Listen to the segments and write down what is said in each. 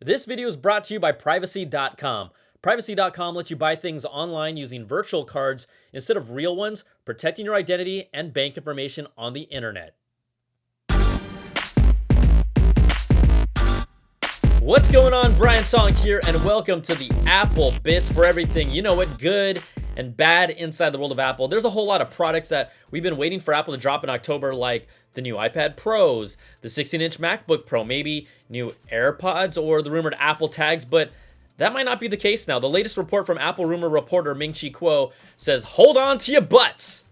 This video is brought to you by Privacy.com. Privacy.com lets you buy things online using virtual cards instead of real ones, protecting your identity and bank information on the internet. What's going on? Brian Song here, and welcome to the Apple Bits for everything, you know what, good and bad inside the world of Apple. There's a whole lot of products that we've been waiting for Apple to drop in October, like the new iPad Pros, the 16-inch MacBook Pro, maybe new AirPods, or the rumored Apple tags, but that might not be the case now. The latest report from Apple rumor reporter Ming-Chi Kuo says, hold on to your butts.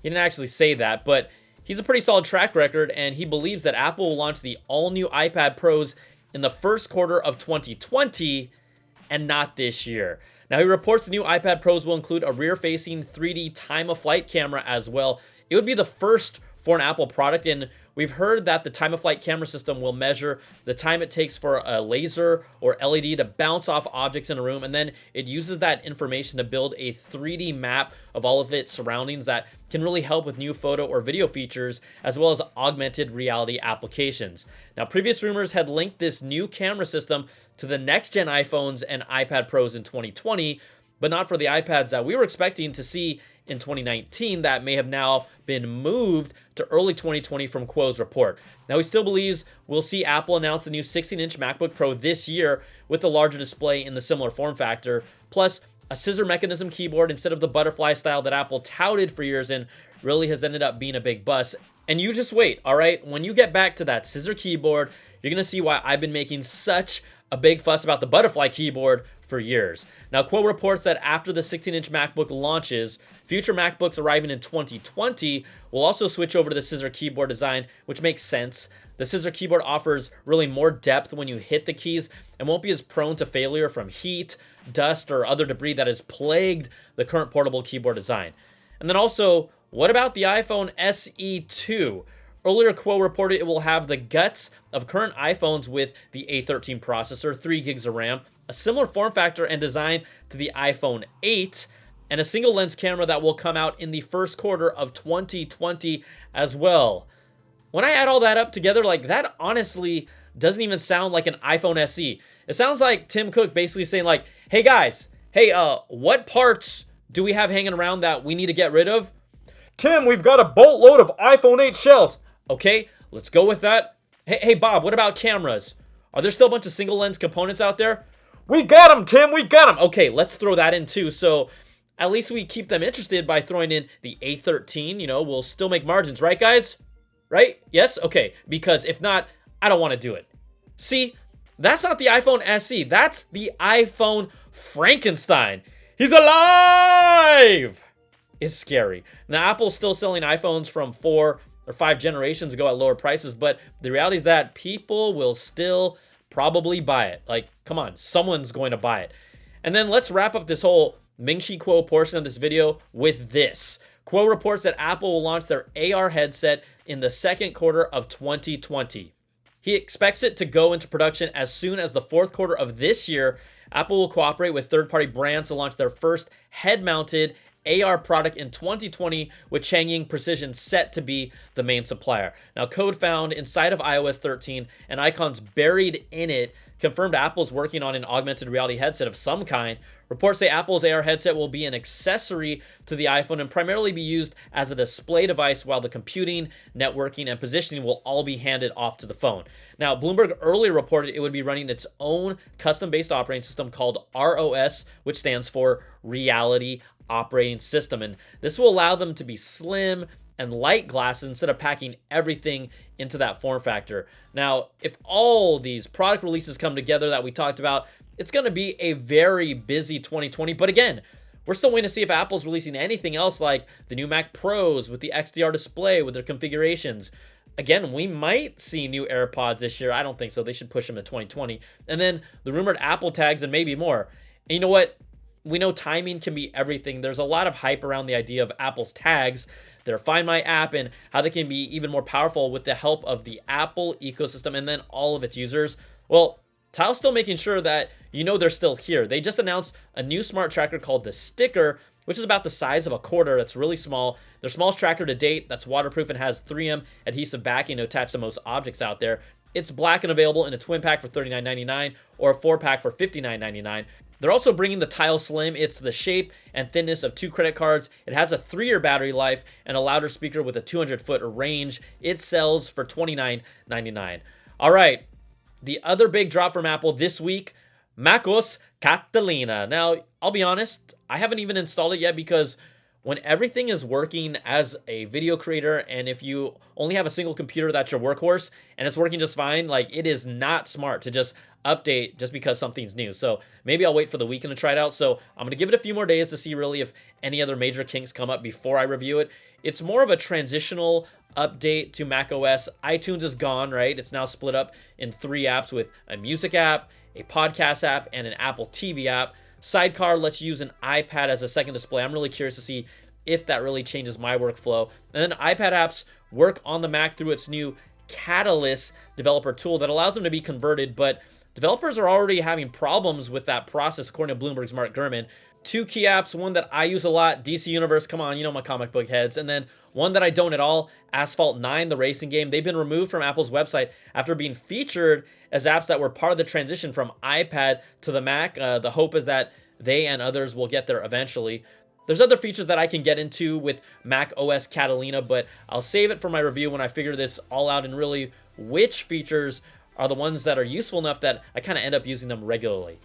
He didn't actually say that, but he's a pretty solid track record, and he believes that Apple will launch the all-new iPad Pros in the first quarter of 2020 and not this year. Now, he reports the new iPad Pros will include a rear-facing 3D time-of-flight camera as well. It would be the first for an Apple product, and we've heard that the time-of-flight camera system will measure the time it takes for a laser or LED to bounce off objects in a room, and then it uses that information to build a 3D map of all of its surroundings that can really help with new photo or video features, as well as augmented reality applications. Now, previous rumors had linked this new camera system to the next-gen iPhones and iPad Pros in 2020, but not for the iPads that we were expecting to see in 2019 that may have now been moved to early 2020 from Kuo's report. Now, he still believes we'll see Apple announce the new 16-inch MacBook Pro this year with a larger display in the similar form factor, plus a scissor mechanism keyboard instead of the butterfly style that Apple touted for years and really has ended up being a big bust. And you just wait, all right? When you get back to that scissor keyboard, you're going to see why I've been making such a big fuss about the butterfly keyboard for years. Now, Kuo reports that after the 16-inch MacBook launches, future MacBooks arriving in 2020 will also switch over to the scissor keyboard design, which makes sense. The scissor keyboard offers really more depth when you hit the keys and won't be as prone to failure from heat, dust, or other debris that has plagued the current portable keyboard design. And then also, what about the iPhone SE 2? Earlier, Kuo reported it will have the guts of current iPhones with the A13 processor, 3 gigs of RAM, a similar form factor and design to the iPhone 8, and a single lens camera that will come out in the first quarter of 2020 as well. When I add all that up together, like, that honestly doesn't even sound like an iPhone SE. It sounds like Tim Cook basically saying, like, hey guys, what parts do we have hanging around that we need to get rid of? Tim, we've got a boatload of iPhone 8 shells. Okay, let's go with that. Hey Bob, what about cameras? Are there still a bunch of single lens components out there? We got them, Tim, we got them. Okay, let's throw that in too. So at least we keep them interested by throwing in the A13. You know, we'll still make margins, right, guys? Right? Yes? Okay, because if not, I don't want to do it. See, that's not the iPhone SE. That's the iPhone Frankenstein. He's alive! It's scary. Now, Apple's still selling iPhones from 4 or 5 generations ago at lower prices, but the reality is that people will still probably buy it. Like, come on, someone's going to buy it. And then let's wrap up this whole Ming-Chi Kuo portion of this video with this. Kuo reports that Apple will launch their AR headset in the second quarter of 2020. He expects it to go into production as soon as the fourth quarter of this year. Apple will cooperate with third-party brands to launch their first head-mounted AR product in 2020, with Changying Precision set to be the main supplier. Now, code found inside of iOS 13 and icons buried in it confirmed Apple's working on an augmented reality headset of some kind. Reports say Apple's AR headset will be an accessory to the iPhone and primarily be used as a display device, while the computing, networking, and positioning will all be handed off to the phone. Now, Bloomberg earlier reported it would be running its own custom-based operating system called ROS, which stands for Reality Operating System, and this will allow them to be slim and light glasses instead of packing everything into that form factor. Now, if all these product releases come together that we talked about, it's going to be a very busy 2020. But again, we're still waiting to see if Apple's releasing anything else, like the new Mac Pros with the XDR display with their configurations. Again, we might see new AirPods this year. I don't think so. They should push them to 2020. And then the rumored Apple tags and maybe more. And you know what? We know timing can be everything. There's a lot of hype around the idea of Apple's tags, their Find My app, and how they can be even more powerful with the help of the Apple ecosystem and then all of its users. Well, Tile's still making sure that you know they're still here. They just announced a new smart tracker called the Sticker, which is about the size of a quarter. That's really small. Their smallest tracker to date, that's waterproof and has 3M adhesive backing to attach to most objects out there. It's black and available in a twin pack for $39.99 or a 4-pack for $59.99. They're also bringing the Tile Slim. It's the shape and thinness of 2 credit cards. It has a 3-year battery life and a louder speaker with a 200-foot range. It sells for $29.99. All right, the other big drop from Apple this week, macOS Catalina. Now, I'll be honest, I haven't even installed it yet because when everything is working as a video creator, and if you only have a single computer that's your workhorse and it's working just fine, like, it is not smart to just update just because something's new. So maybe I'll wait for the weekend to try it out. So I'm gonna give it a few more days to see really if any other major kinks come up before I review it. It's more of a transitional update to macOS. iTunes is gone, right? It's now split up in 3 apps with a music app, a podcast app, and an Apple TV app. Sidecar lets you use an iPad as a second display. I'm really curious to see if that really changes my workflow. And then iPad apps work on the Mac through its new Catalyst developer tool that allows them to be converted, but developers are already having problems with that process, according to Bloomberg's Mark Gurman. 2 key apps, one that I use a lot, DC Universe, come on, you know my comic book heads, and then one that I don't at all, Asphalt 9, the racing game. They've been removed from Apple's website after being featured as apps that were part of the transition from iPad to the Mac. The hope is that they and others will get there eventually. There's other features that I can get into with Mac OS Catalina, but I'll save it for my review when I figure this all out and really which features are the ones that are useful enough that I kind of end up using them regularly.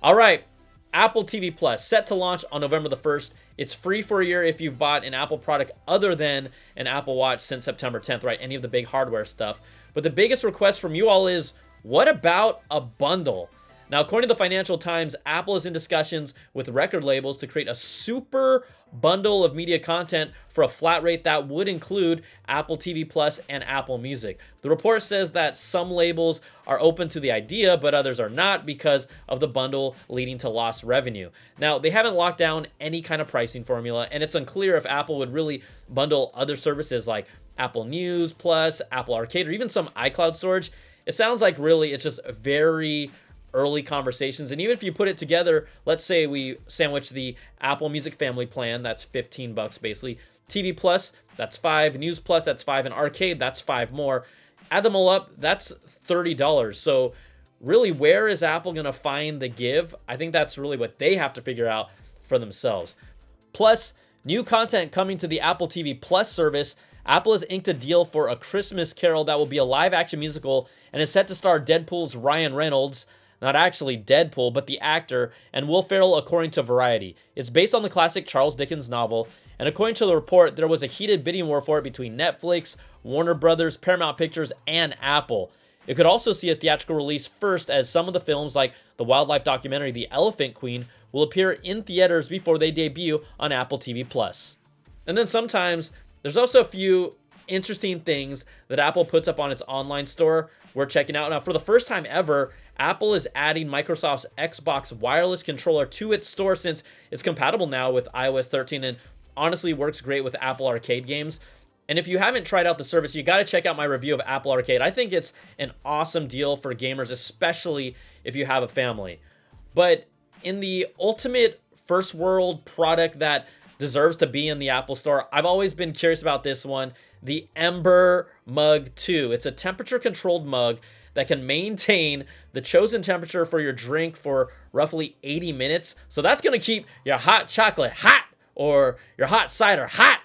All right, Apple TV Plus, set to launch on November the 1st. It's free for a year if you've bought an Apple product other than an Apple Watch since September 10th, right? Any of the big hardware stuff. But the biggest request from you all is, what about a bundle? Now, according to the Financial Times, Apple is in discussions with record labels to create a super bundle of media content for a flat rate that would include Apple TV Plus and Apple Music. The report says that some labels are open to the idea, but others are not because of the bundle leading to lost revenue. Now, they haven't locked down any kind of pricing formula, and it's unclear if Apple would really bundle other services like Apple News Plus, Apple Arcade, or even some iCloud storage. It sounds like really it's just very early conversations, and even if you put it together, let's say we sandwich the Apple Music family plan, that's $15 basically, TV Plus, that's $5, News Plus, that's $5, and Arcade, that's $5 more. Add them all up, that's $30. So really, where is Apple gonna find the give? I think that's really what they have to figure out for themselves. Plus, new content coming to the Apple TV Plus service. Apple has inked a deal for A Christmas Carol that will be a live-action musical and is set to star Deadpool's Ryan Reynolds, not actually Deadpool, but the actor, and Will Ferrell, according to Variety. It's based on the classic Charles Dickens novel, and according to the report, there was a heated bidding war for it between Netflix, Warner Brothers, Paramount Pictures, and Apple. It could also see a theatrical release first, as some of the films, like the wildlife documentary The Elephant Queen, will appear in theaters before they debut on Apple TV+. And then sometimes, there's also a few interesting things that Apple puts up on its online store we're checking out. Now, for the first time ever, Apple is adding Microsoft's Xbox wireless controller to its store since it's compatible now with iOS 13 and honestly works great with Apple Arcade games. And if you haven't tried out the service, you got to check out my review of Apple Arcade. I think it's an awesome deal for gamers, especially if you have a family. But in the ultimate first world product that deserves to be in the Apple Store, I've always been curious about this one, the Ember Mug 2. It's a temperature-controlled mug that can maintain the chosen temperature for your drink for roughly 80 minutes. So that's going to keep your hot chocolate hot or your hot cider hot.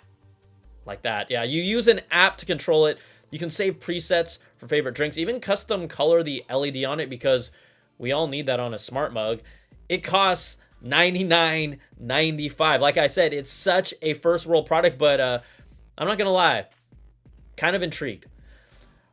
Like that. Yeah, you use an app to control it. You can save presets for favorite drinks, even custom color the LED on it because we all need that on a smart mug. It costs $99.95. Like I said, it's such a first world product, but I'm not going to lie, kind of intrigued.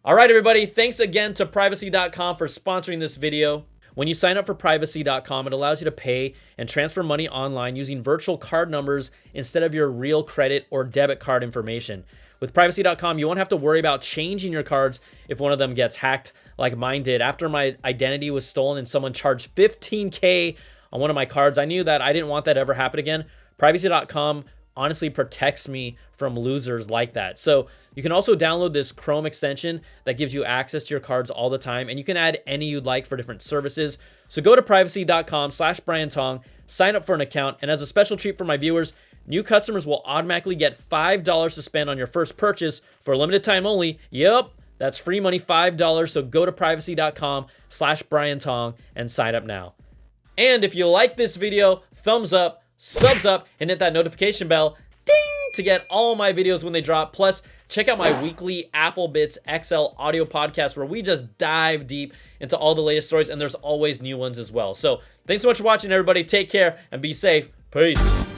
All right, everybody, thanks again to Privacy.com for sponsoring this video. When you sign up for Privacy.com, it allows you to pay and transfer money online using virtual card numbers instead of your real credit or debit card information. With Privacy.com, you won't have to worry about changing your cards if one of them gets hacked like mine did. After my identity was stolen and someone charged $15K on one of my cards, I knew that I didn't want that to ever happen again. Privacy.com honestly protects me from losers like that. So you can also download this Chrome extension that gives you access to your cards all the time, and you can add any you'd like for different services. So go to privacy.com/BrianTong, sign up for an account, and as a special treat for my viewers, new customers will automatically get $5 to spend on your first purchase for a limited time only. Yep, That's free money, $5. So go to privacy.com/Brian Tong and sign up now. And if you like this video, thumbs up, subs up, and hit that notification bell, ding, to get all my videos when they drop. Plus, check out my weekly Apple Bits XL audio podcast where we just dive deep into all the latest stories, and there's always new ones as well. So thanks so much for watching, everybody. Take care and be safe. Peace.